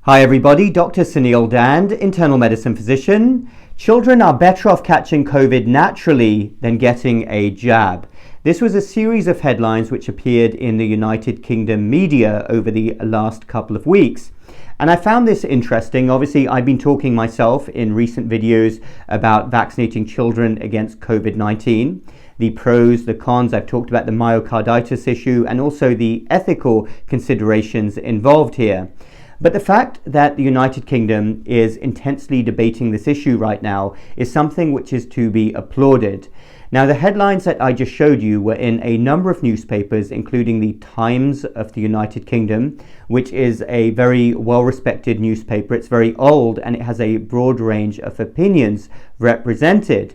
Hi everybody, Dr. Suneel Dhand, internal medicine physician. Children are better off catching COVID naturally than getting a jab. This was a series of headlines which appeared in the United Kingdom media over the last couple of weeks. And I found this interesting. Obviously, I've been talking myself in recent videos about vaccinating children against COVID-19. The pros, the cons, I've talked about the myocarditis issue and also the ethical considerations involved here. But the fact that the United Kingdom is intensely debating this issue right now is something which is to be applauded. Now, the headlines that I just showed you were in a number of newspapers, including the Times of the United Kingdom, which is a very well-respected newspaper. It's very old and it has a broad range of opinions represented.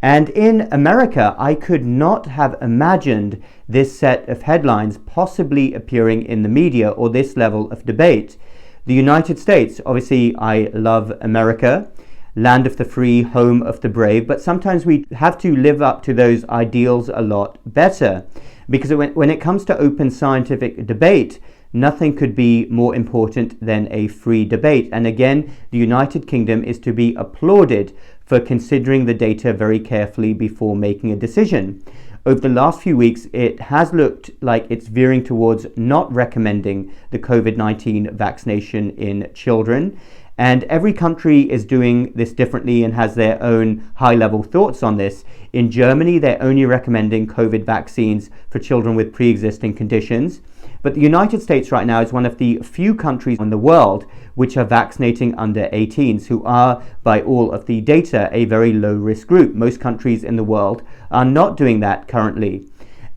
And in America, I could not have imagined this set of headlines possibly appearing in the media or this level of debate. The United States, obviously I love America, land of the free, home of the brave, but sometimes we have to live up to those ideals a lot better. Because when it comes to open scientific debate, nothing could be more important than a free debate. And again, the United Kingdom is to be applauded for considering the data very carefully before making a decision. Over the last few weeks, it has looked like it's veering towards not recommending the COVID-19 vaccination in children. And every country is doing this differently and has their own high-level thoughts on this. In Germany, they're only recommending COVID vaccines for children with pre-existing conditions. But the United States right now is one of the few countries in the world which are vaccinating under 18s, who are, by all of the data, a very low-risk group. Most countries in the world are not doing that currently.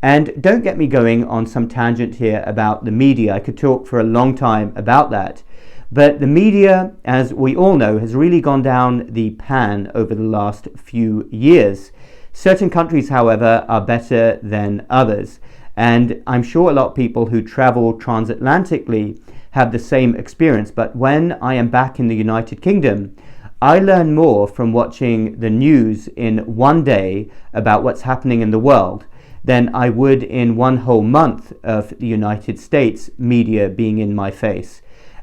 And don't get me going on some tangent here about the media. I could talk for a long time about that. But the media, as we all know, has really gone down the pan over the last few years. Certain countries, however, are better than others. And I'm sure a lot of people who travel transatlantically have the same experience. But when I am back in the United Kingdom, I learn more from watching the news in one day about what's happening in the world than I would in one whole month of the United States media being in my face.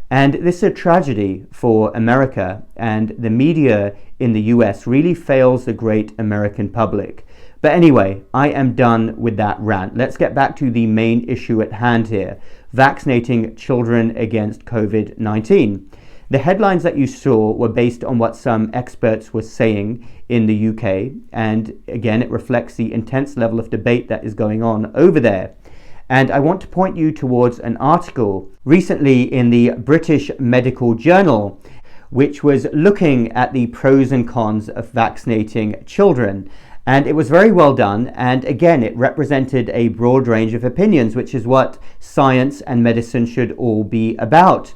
And this is a tragedy for America, and the media in the US really fails the great American public. But anyway, I am done with that rant. Let's get back to the main issue at hand here, vaccinating children against COVID-19. The headlines that you saw were based on what some experts were saying in the UK, and again, it reflects the intense level of debate that is going on over there. And I want to point you towards an article recently in the British Medical Journal, which was looking at the pros and cons of vaccinating children. And it was very well done. And again, it represented a broad range of opinions, which is what science and medicine should all be about.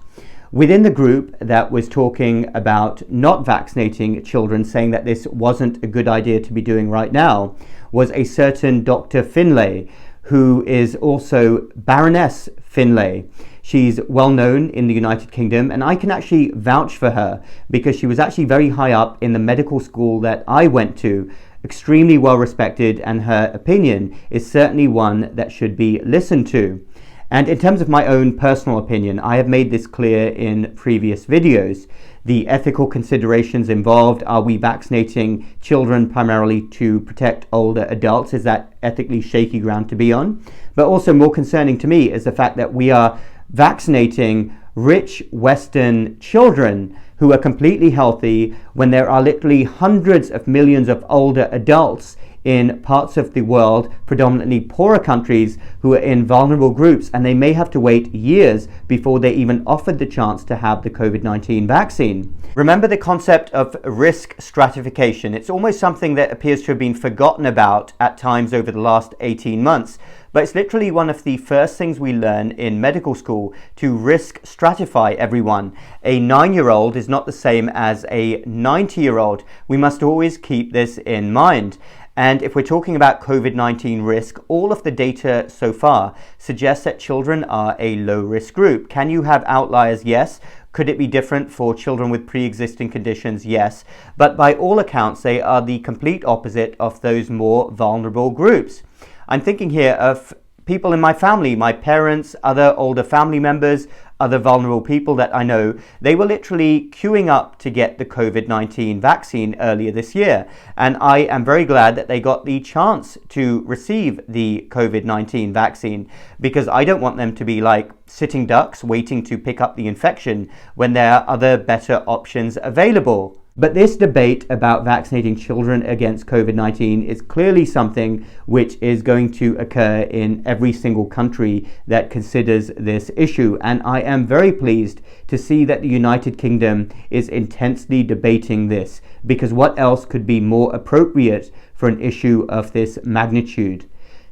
Within the group that was talking about not vaccinating children, saying that this wasn't a good idea to be doing right now, was a certain Dr. Finlay, who is also Baroness Finlay. She's well known in the United Kingdom, and I can actually vouch for her because she was actually very high up in the medical school that I went to, extremely well respected, and her opinion is certainly one that should be listened to. And in terms of my own personal opinion, I have made this clear in previous videos. The ethical considerations involved, are we vaccinating children primarily to protect older adults? Is that ethically shaky ground to be on? But also more concerning to me is the fact that we are vaccinating rich Western children who are completely healthy when there are literally hundreds of millions of older adults in parts of the world, predominantly poorer countries, who are in vulnerable groups, and they may have to wait years before they're even offered the chance to have the COVID-19 vaccine. Remember the concept of risk stratification. It's almost something that appears to have been forgotten about at times over the last 18 months. But it's literally one of the first things we learn in medical school, to risk stratify everyone. A 9-year-old is not the same as a 90-year-old. We must always keep this in mind. And if we're talking about COVID-19 risk, all of the data so far suggests that children are a low-risk group. Can you have outliers? Yes. Could it be different for children with pre-existing conditions? Yes. But by all accounts, they are the complete opposite of those more vulnerable groups. I'm thinking here of people in my family, my parents, other older family members, other vulnerable people that I know, they were literally queuing up to get the COVID-19 vaccine earlier this year. And I am very glad that they got the chance to receive the COVID-19 vaccine, because I don't want them to be like sitting ducks waiting to pick up the infection when there are other better options available. But this debate about vaccinating children against COVID-19 is clearly something which is going to occur in every single country that considers this issue. And I am very pleased to see that the United Kingdom is intensely debating this, because what else could be more appropriate for an issue of this magnitude?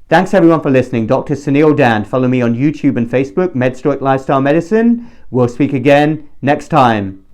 Thanks everyone for listening. Dr. Suneel Dhand. Follow me on YouTube and Facebook, MedStoic Lifestyle Medicine. We'll speak again next time.